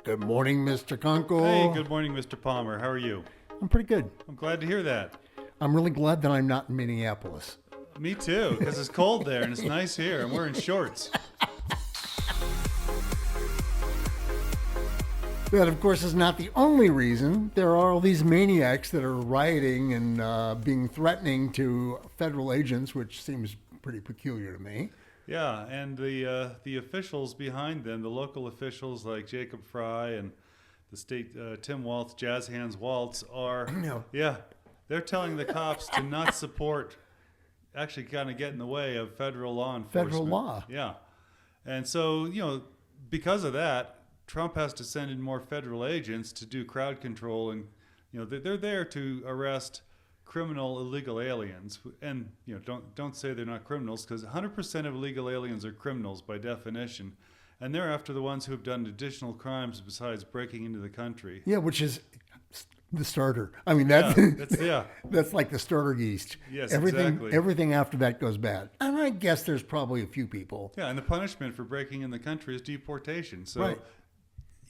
Good morning, Mr. Kunkel. Hey, good morning, Mr. Palmer. How are you? I'm pretty good. I'm glad to hear that. I'm really glad that I'm not in Minneapolis. Me too, because it's cold there and it's nice here. I'm wearing shorts. That, of course, is not the only reason. There are all these maniacs that are rioting and being threatening to federal agents, which seems pretty peculiar to me. Yeah, and the officials behind them, the local officials like Jacob Fry and the state Tim Waltz, Jazz Hands Waltz, are they're telling the cops to not support, actually kind of get in the way of federal law enforcement. Federal law. Yeah, and so because of that, Trump has to send in more federal agents to do crowd control, and they're there to arrest criminal illegal aliens. And don't say they're not criminals, because 100% of illegal aliens are criminals by definition, and they're after the ones who have done additional crimes besides breaking into the country. Yeah, which is the starter. I mean, that's that's like the starter yeast. Yes, exactly. Everything after that goes bad. And I guess there's probably a few people. Yeah, and the punishment for breaking in the country is deportation. So right.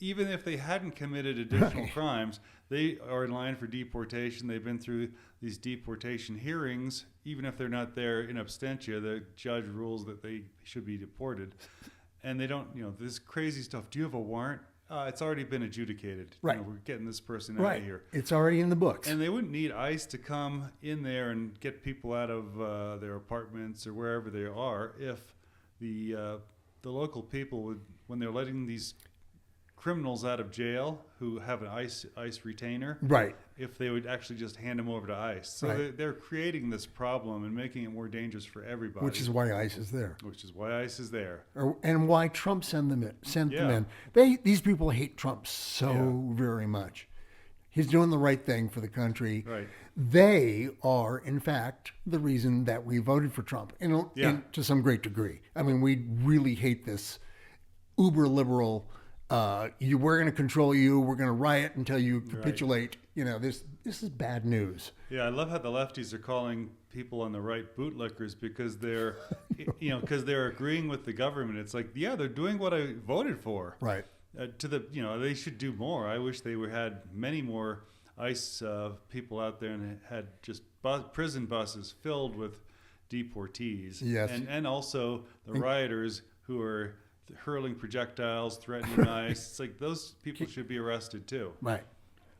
Even if they hadn't committed additional crimes, they are in line for deportation. They've been through these deportation hearings. Even if they're not there in absentia, the judge rules that they should be deported. And they don't, this crazy stuff. Do you have a warrant? It's already been adjudicated. Right. We're getting this person out of here. It's already in the books. And they wouldn't need ICE to come in there and get people out of their apartments or wherever they are if the local people would, when they're letting these criminals out of jail who have an ICE retainer, right? If they would actually just hand them over to ICE. So they're creating this problem and making it more dangerous for everybody. Which is why ICE is there. And why Trump sent them in. These people hate Trump so very much. He's doing the right thing for the country. Right. They are, in fact, the reason that we voted for Trump, to some great degree. I mean, we really hate this uber liberal. We're going to control you. We're going to riot until you capitulate. Right. This is bad news. Yeah, I love how the lefties are calling people on the right bootlickers because they're, because they're agreeing with the government. It's like, they're doing what I voted for. Right. They should do more. I wish they had many more ICE people out there and had just prison buses filled with deportees. Yes. And also the rioters who are hurling projectiles, threatening ICE. It's like those people should be arrested too. Right.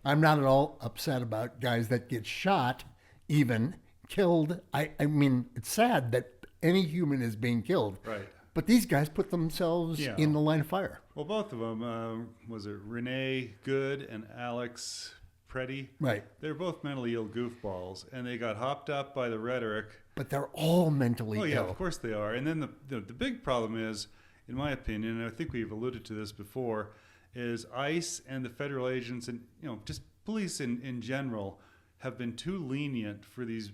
I'm not at all upset about guys that get shot, even killed. I mean, it's sad that any human is being killed. Right. But these guys put themselves in the line of fire. Well, both of them, was it Renee Good and Alex Preddy? Right. They're both mentally ill goofballs, and they got hopped up by the rhetoric. But they're all mentally ill. Oh, yeah, of course they are. And then the big problem is, in my opinion, and I think we've alluded to this before, is ICE and the federal agents and just police in general have been too lenient for these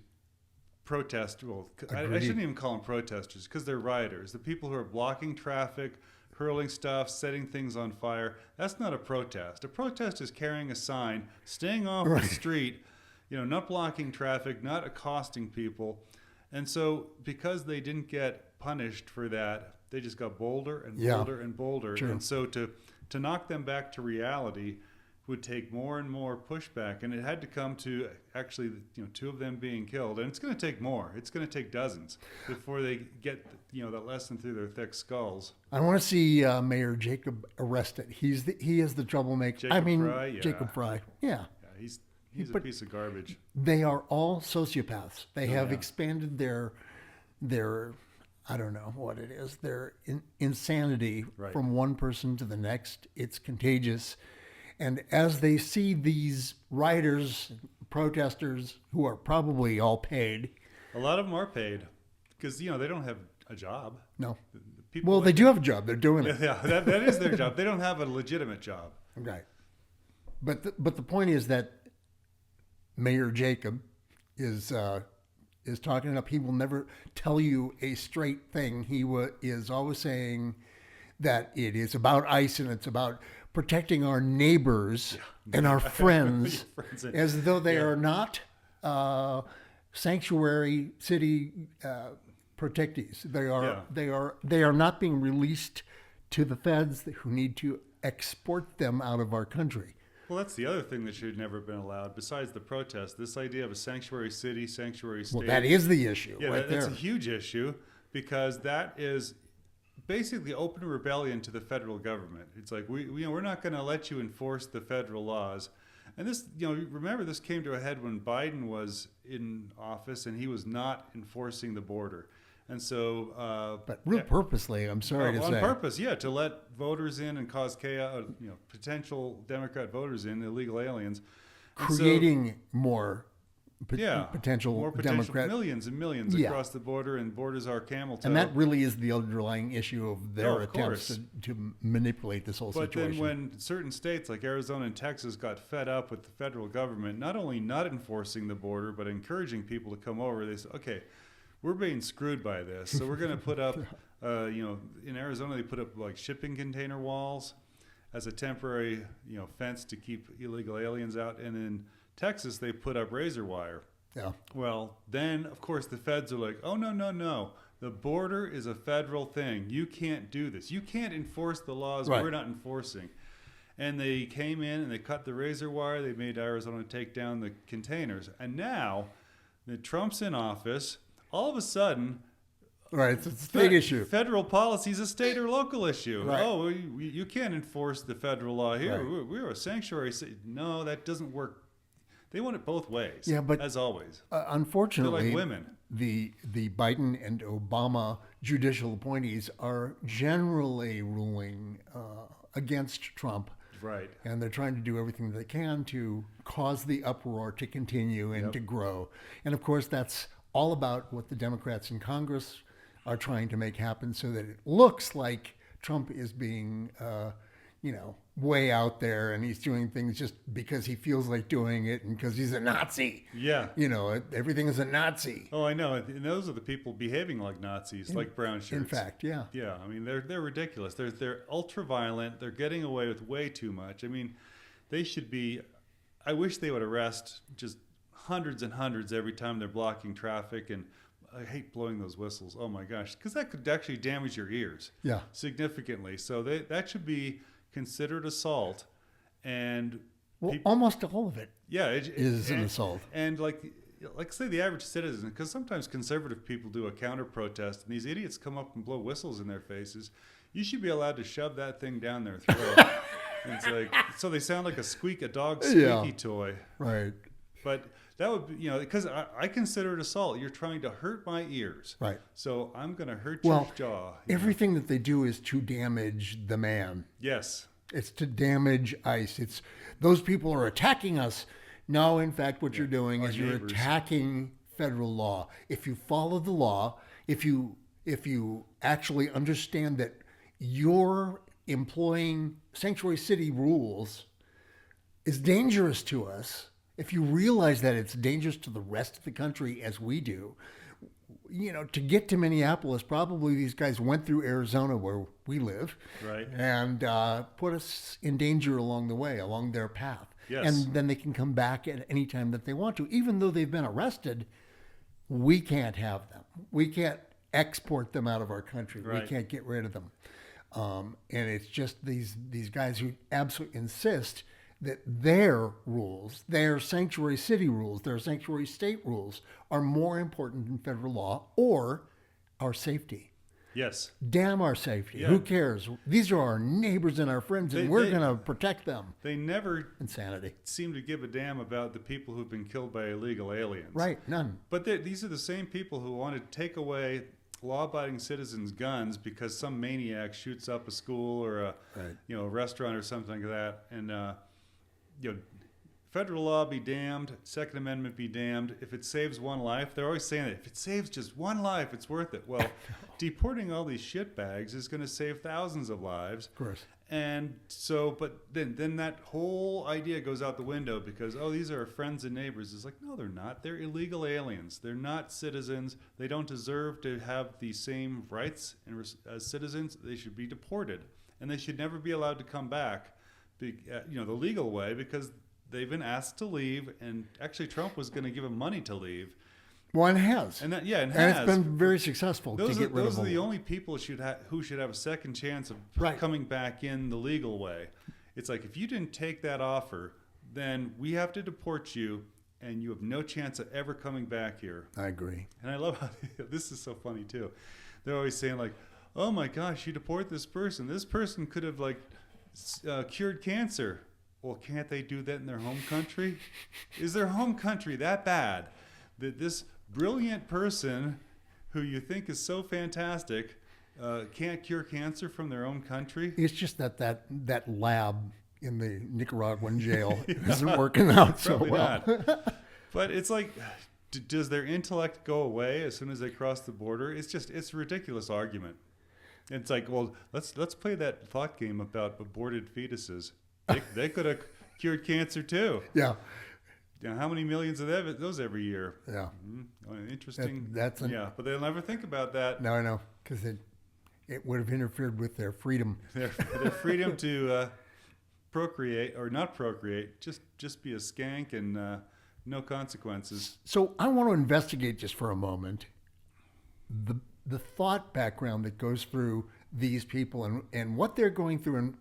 protesters. Well, I shouldn't even call them protesters because they're rioters. The people who are blocking traffic, hurling stuff, setting things on fire. That's not a protest. A protest is carrying a sign, staying off the street, not blocking traffic, not accosting people. And so because they didn't get punished for that, they just got bolder and bolder and bolder. True. And so to knock them back to reality would take more and more pushback. And it had to come to actually, two of them being killed. And it's going to take more. It's going to take dozens before they get, that lesson through their thick skulls. I want to see Mayor Jacob arrested. He is the troublemaker. Jacob Fry. Yeah. He's a piece of garbage. They are all sociopaths. They have expanded their I don't know what it is, their insanity from one person to the next. It's contagious. And as they see these rioters, protesters, who are probably all paid. A lot of them are paid because, they don't have a job. No. They do have a job. They're doing it. Yeah, that is their job. They don't have a legitimate job. Right. But the point is that Mayor Jacob is talking up. He will never tell you a straight thing. He is always saying that it is about ICE and it's about protecting our neighbors and our friends, as though they are not sanctuary city protectees. They are not being released to the feds who need to export them out of our country. Well, that's the other thing that should never have been allowed, besides the protest. This idea of a sanctuary city, sanctuary state. Well, that is the issue right that's there. a huge issue, because that is basically open rebellion to the federal government. It's like, we're not going to let you enforce the federal laws. And this, remember, this came to a head when Biden was in office and he was not enforcing the border. And so, but real purposely, I'm sorry to say. On purpose, yeah, to let voters in and cause chaos, potential Democrat voters in, illegal aliens. And creating more potential Democrat. Millions and millions across the border, and borders are camel toe. And that really is the underlying issue of their attempts to manipulate this whole situation. But then when certain states like Arizona and Texas got fed up with the federal government, not only not enforcing the border, but encouraging people to come over, they said, okay, we're being screwed by this. So we're going to put up, in Arizona, they put up like shipping container walls as a temporary, fence to keep illegal aliens out. And in Texas, they put up razor wire. Yeah. Well, then, of course, the feds are like, oh, no. The border is a federal thing. You can't do this. You can't enforce the laws we're not enforcing. And they came in and they cut the razor wire. They made Arizona take down the containers. And now that Trump's in office, all of a sudden, right, it's a state issue. Federal policy is a state or local issue. Right. Oh, you can't enforce the federal law here. Right. We're a sanctuary city. No, that doesn't work. They want it both ways. Yeah, but as always, unfortunately, they're like women. The Biden and Obama judicial appointees are generally ruling against Trump. Right. And they're trying to do everything they can to cause the uproar to continue and to grow. And of course, that's all about what the Democrats in Congress are trying to make happen, so that it looks like Trump is being, way out there, and he's doing things just because he feels like doing it and because he's a Nazi. Yeah. Everything is a Nazi. Oh, I know. And those are the people behaving like Nazis, like brown shirts. In fact, yeah. Yeah. I mean, they're ridiculous. They're ultra violent. They're getting away with way too much. I mean, they should be. I wish they would arrest just hundreds and hundreds every time they're blocking traffic. And I hate blowing those whistles. Oh my gosh, because that could actually damage your ears. Yeah. Significantly. So that should be considered assault. And almost all of it. Yeah, is an assault. And like say the average citizen, because sometimes conservative people do a counter protest, and these idiots come up and blow whistles in their faces. You should be allowed to shove that thing down their throat. And it's like, so they sound like a dog's squeaky toy. Right. But that would be, because I consider it assault. You're trying to hurt my ears. Right. So I'm going to hurt your jaw. Everything that they do is to damage the man. Yes. It's to damage ICE. It's those people are attacking us. No, in fact, what you're doing is you're attacking federal law. If you follow the law, if you actually understand that you're employing sanctuary city rules is dangerous to us, if you realize that it's dangerous to the rest of the country as we do, to get to Minneapolis, probably these guys went through Arizona where we live, right, and put us in danger along the way, along their path. Yes. And then they can come back at any time that they want to. Even though they've been arrested, we can't have them. We can't export them out of our country. Right. We can't get rid of them. And it's just these guys who absolutely insist that their rules, their sanctuary city rules, their sanctuary state rules are more important than federal law or our safety. Yes. Damn our safety. Yeah. Who cares? These are our neighbors and our friends, and we're going to protect them. They never insanity seem to give a damn about the people who've been killed by illegal aliens. Right, none. But these are the same people who want to take away law-abiding citizens' guns because some maniac shoots up a school or a restaurant or something like that, and federal law be damned, Second Amendment be damned. If it saves one life, they're always saying that if it saves just one life, it's worth it. Well, deporting all these shitbags is going to save thousands of lives. Of course. And so, but then that whole idea goes out the window because, these are our friends and neighbors. It's like, no, they're not. They're illegal aliens. They're not citizens. They don't deserve to have the same rights as citizens. They should be deported. And they should never be allowed to come back, the legal way, because they've been asked to leave. And actually, Trump was going to give them money to leave. Well, and it has. And that, yeah, and And has. it's been very successful to get rid of Those are them. the only people who should have a second chance of Right. coming back in the legal way. It's like, if you didn't take that offer, then we have to deport you, and you have no chance of ever coming back here. I agree. And I love how this is so funny too. They're always saying like, "Oh my gosh, you deport this person. This person could have like cured cancer." Well, can't they do that in their home country? Is their home country that bad that this brilliant person, who you think is so fantastic, can't cure cancer from their own country? It's just that lab in the Nicaraguan jail isn't working out so Probably well. not. But it's like, does their intellect go away as soon as they cross the border? It's a ridiculous argument. It's like, well, let's play that thought game about aborted fetuses. They could have cured cancer too. Yeah. You know, how many millions of those every year? Yeah. Interesting. Yeah, but they'll never think about that. No, I know, because it would have interfered with their freedom. Their freedom to procreate or not procreate, just be a skank and no consequences. So I want to investigate just for a moment the thought background that goes through these people and what they're going through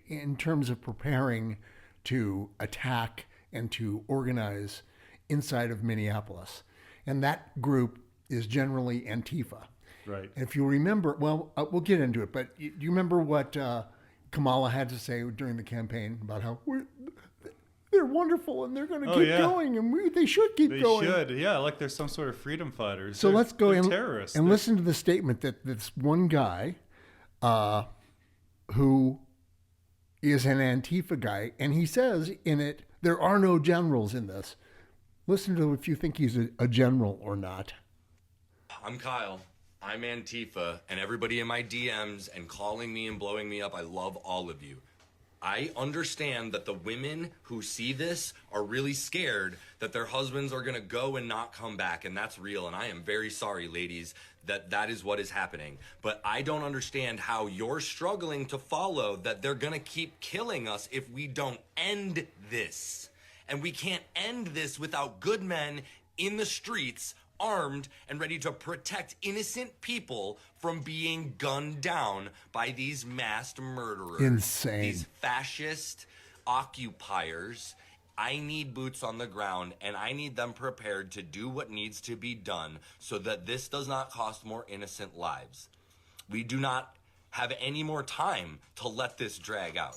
in terms of preparing to attack and to organize inside of Minneapolis. And that group is generally Antifa. Right. And if you remember, well, we'll get into it, but do you remember what Kamala had to say during the campaign about how they're wonderful and they're going to keep going and they should keep going? They should, yeah, like they're some sort of freedom fighters. So let's go they're and terrorists. And listen to the statement that this one guy who is an Antifa guy, and he says in it, there are no generals in this. Listen to if you think he's a general or not. I'm Kyle. I'm Antifa, and everybody in my DMs and calling me and blowing me up, I love all of you. I understand that the women who see this are really scared that their husbands are going to go and not come back, and that's real, and I am very sorry, ladies, that is what is happening. But I don't understand how you're struggling to follow that they're going to keep killing us if we don't end this. And we can't end this without good men in the streets, armed and ready to protect innocent people from being gunned down by these masked murderers. Insane. These fascist occupiers. I need boots on the ground, and I need them prepared to do what needs to be done so that this does not cost more innocent lives. We do not have any more time to let this drag out.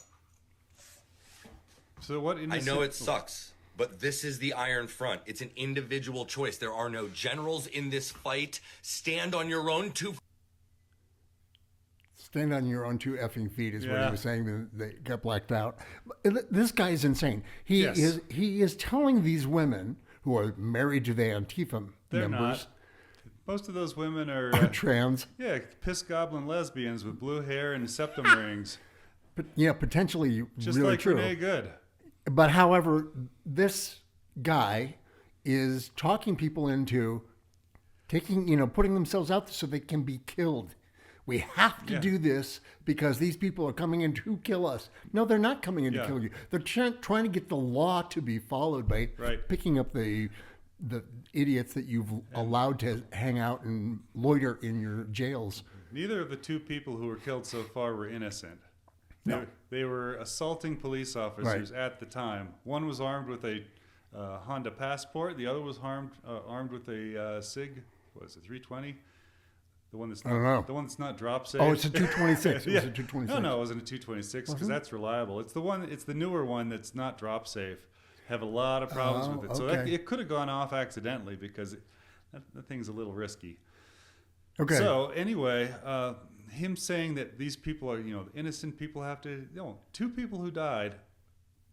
So what? I know it sucks, but this is the Iron Front. It's an individual choice. There are no generals in this fight. Stand on your own two. Stand on your own two effing feet is what he was saying. They got blacked out. This guy is insane. He is telling these women who are married to the Antifa They're members. not. Most of those women are trans. Yeah, piss goblin lesbians with blue hair and septum rings. But yeah, potentially Just really like true. Renee Good. But however, this guy is talking people into putting themselves out there so they can be killed. We have to do this because these people are coming in to kill us. No, they're not coming in to kill you. They're trying to get the law to be followed by picking up the idiots that you've allowed to hang out and loiter in your jails. Neither of the two people who were killed so far were innocent. No. They were assaulting police officers at the time. One was armed with a Honda Passport. The other was armed with a SIG. What is it, 320? The one that's not, I don't know. The one that's not drop safe. Oh, it's a 226. It was a 226. No, it wasn't a 226 because that's reliable. It's the newer one that's not drop safe. Have a lot of problems with it. So it could have gone off accidentally because that thing's a little risky. Okay. So anyway, him saying that these people are, innocent people have to, two people who died,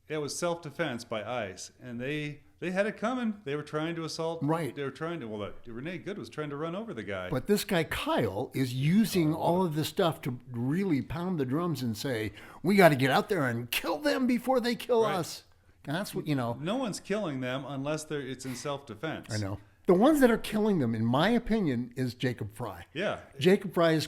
it was self-defense by ICE, and they had it coming. They were trying to assault. Right. They were trying to, Renee Good was trying to run over the guy. But this guy, Kyle, is using all of this stuff to really pound the drums and say, we got to get out there and kill them before they kill us. And that's what, No one's killing them unless it's in self-defense. I know. The ones that are killing them, in my opinion, is Jacob Fry. Yeah. Jacob Fry is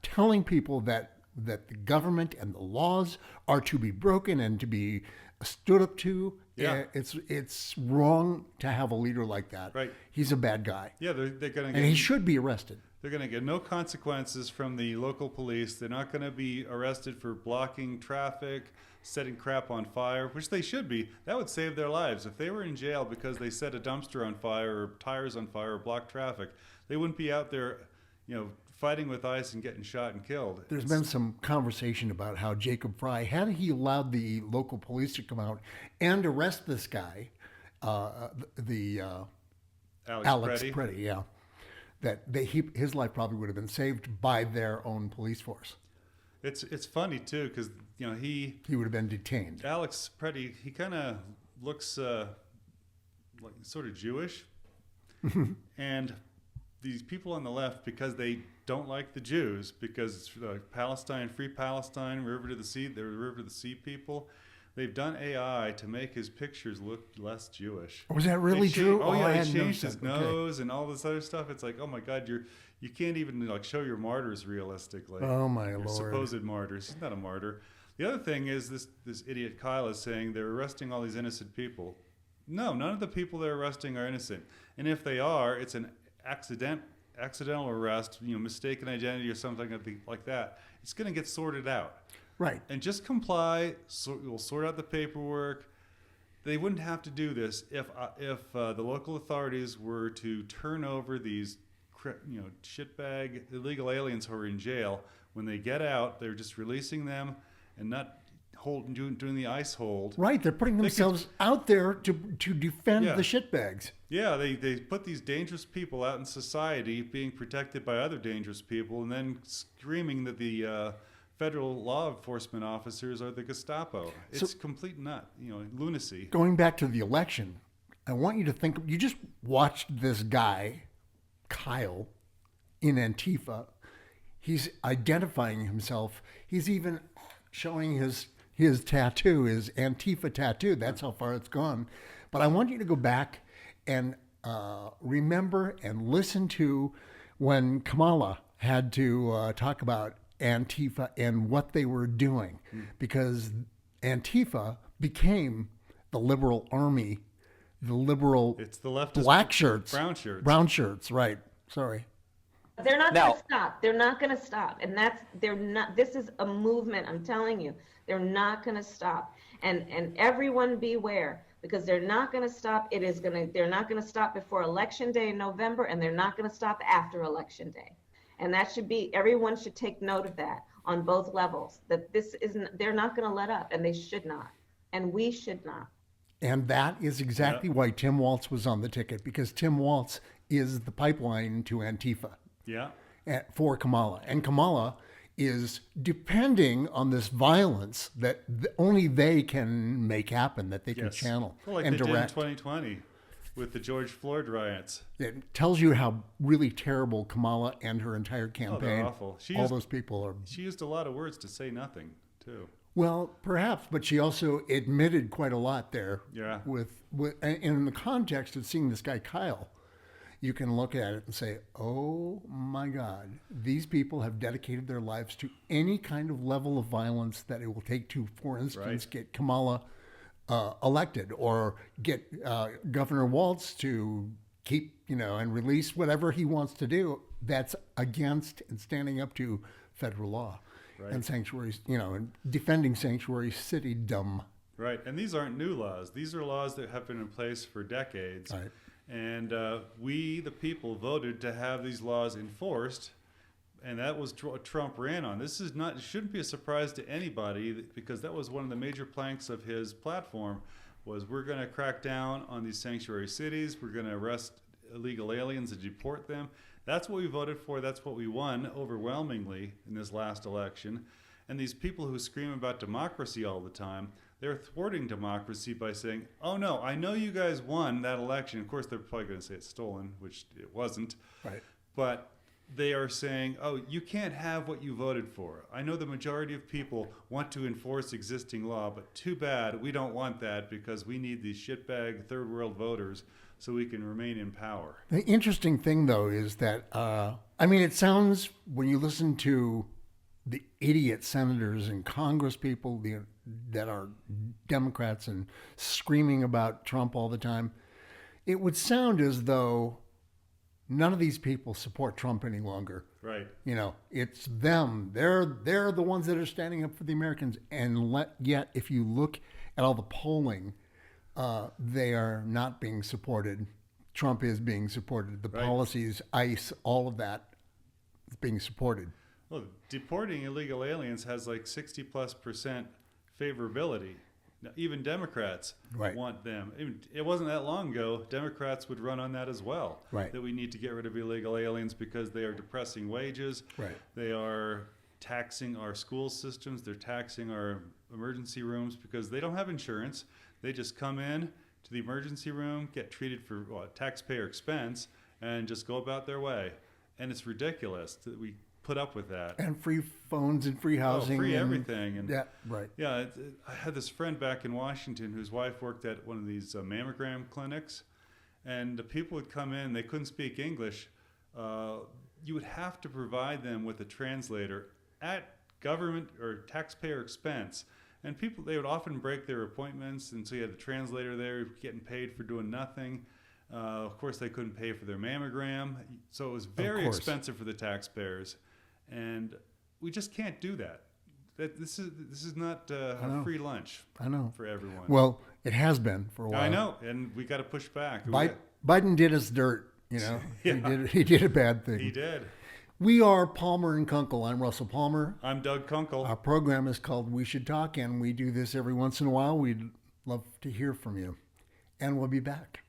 telling people that that the government and the laws are to be broken and to be stood up to. Yeah. It's wrong to have a leader like that. Right. He's a bad guy. Yeah, they're going to And he should be arrested. They're going to get no consequences from the local police. They're not going to be arrested for blocking traffic, setting crap on fire, which they should be. That would save their lives. If they were in jail because they set a dumpster on fire or tires on fire or blocked traffic, they wouldn't be out there, fighting with ICE and getting shot and killed. There's been some conversation about how Jacob Fry, had he allowed the local police to come out and arrest this guy, Alex Preddy. Preddy, yeah, that his life probably would have been saved by their own police force. It's funny too because He would have been detained. Alex Preddy, he kind of looks like sort of Jewish, and these people on the left, because they don't like the Jews, because it's Palestine, free Palestine, river to the sea, they're river to the sea people. They've done AI to make his pictures look less Jewish. Was that really true? Oh yeah, I they hadn't changed noticed his that. Okay. nose and all this other stuff. It's like, oh my God, you can't even show your martyrs realistically. Oh my Your Lord. supposed martyrs. He's not a martyr. The other thing is this idiot Kyle is saying they're arresting all these innocent people. No, none of the people they're arresting are innocent. And if they are, it's an accidental arrest, mistaken identity or something like that. It's going to get sorted out. Right. And just comply. We'll sort out the paperwork. They wouldn't have to do this if the local authorities were to turn over these shitbag illegal aliens who are in jail. When they get out, they're just releasing them and not doing the ICE hold. Right. They're putting themselves out there to defend Yeah. the shitbags. Yeah, they put these dangerous people out in society being protected by other dangerous people and then screaming that the federal law enforcement officers are the Gestapo. It's complete lunacy. Going back to the election, I want you to think, you just watched this guy, Kyle, in Antifa. He's identifying himself. He's even showing his tattoo, his Antifa tattoo. That's how far it's gone. But I want you to go back and remember and listen to when Kamala had to talk about Antifa and what they were doing, because Antifa became the liberal army, the liberal It's the leftist black shirts, brown shirts, right? Sorry. They're not going to stop. They're not going to stop. And they're not, this is a movement. I'm telling you, they're not going to stop. And everyone beware, because they're not going to stop. They're not going to stop before Election Day in November, and they're not going to stop after Election Day. And everyone should take note of that on both levels, that they're not going to let up, and they should not. And we should not. And that is exactly why Tim Walz was on the ticket, because Tim Walz is the pipeline to Antifa. Yeah. For Kamala. And Kamala is depending on this violence that only they can make happen, that they can channel well, like and they direct. did in 2020 with the George Floyd riots. It tells you how really terrible Kamala and her entire campaign. they're awful. Those people are. She used a lot of words to say nothing, too. Well, perhaps, but she also admitted quite a lot there. Yeah. And in the context of seeing this guy Kyle, you can look at it and say, oh my God, these people have dedicated their lives to any kind of level of violence that it will take to, for instance, get Kamala elected, or get Governor Walz to keep, and release whatever he wants to do that's against and standing up to federal law and sanctuaries, and defending sanctuary citydom. Right. And these aren't new laws. These are laws that have been in place for decades. Right. And we, the people, voted to have these laws enforced, and that was what Trump ran on. It shouldn't be a surprise to anybody, because that was one of the major planks of his platform, was we're going to crack down on these sanctuary cities, we're going to arrest illegal aliens and deport them. That's what we voted for, that's what we won overwhelmingly in this last election. And these people who scream about democracy all the time, they're thwarting democracy by saying, oh no, I know you guys won that election. Of course, they're probably going to say it's stolen, which it wasn't. Right. But they are saying, oh, you can't have what you voted for. I know the majority of people want to enforce existing law, but too bad we don't want that, because we need these shitbag third world voters so we can remain in power. The interesting thing, though, is that, it sounds, when you listen to idiot senators and Congress people that are Democrats and screaming about Trump all the time, it would sound as though none of these people support Trump any longer. Right. You know, it's them. They're the ones that are standing up for the Americans. And yet, if you look at all the polling, they are not being supported. Trump is being supported. The Right. policies, ICE, all of that is being supported. Well, deporting illegal aliens has like 60+% favorability. Now, even Democrats Right. want them. It wasn't that long ago, Democrats would run on that as well. Right. That we need to get rid of illegal aliens because they are depressing wages. Right. They are taxing our school systems. They're taxing our emergency rooms because they don't have insurance. They just come in to the emergency room, get treated for taxpayer expense, and just go about their way. And it's ridiculous that we put up with that. And free phones and free housing. Free and, everything. And yeah, right. yeah, I had this friend back in Washington whose wife worked at one of these mammogram clinics, and the people would come in, they couldn't speak English. You would have to provide them with a translator at government or taxpayer expense. And people, they would often break their appointments, and so you had the translator there getting paid for doing nothing. Of course, they couldn't pay for their mammogram, so it was very expensive for the taxpayers. And we just can't do that. This is not a free lunch. I know. For everyone. Well, it has been for a while. I know, and we got to push back. Biden did us dirt, you know. Yeah. He did a bad thing. He did. We are Palmer and Kunkel. I'm Russell Palmer. I'm Doug Kunkel. Our program is called We Should Talk, and we do this every once in a while. We'd love to hear from you. And we'll be back.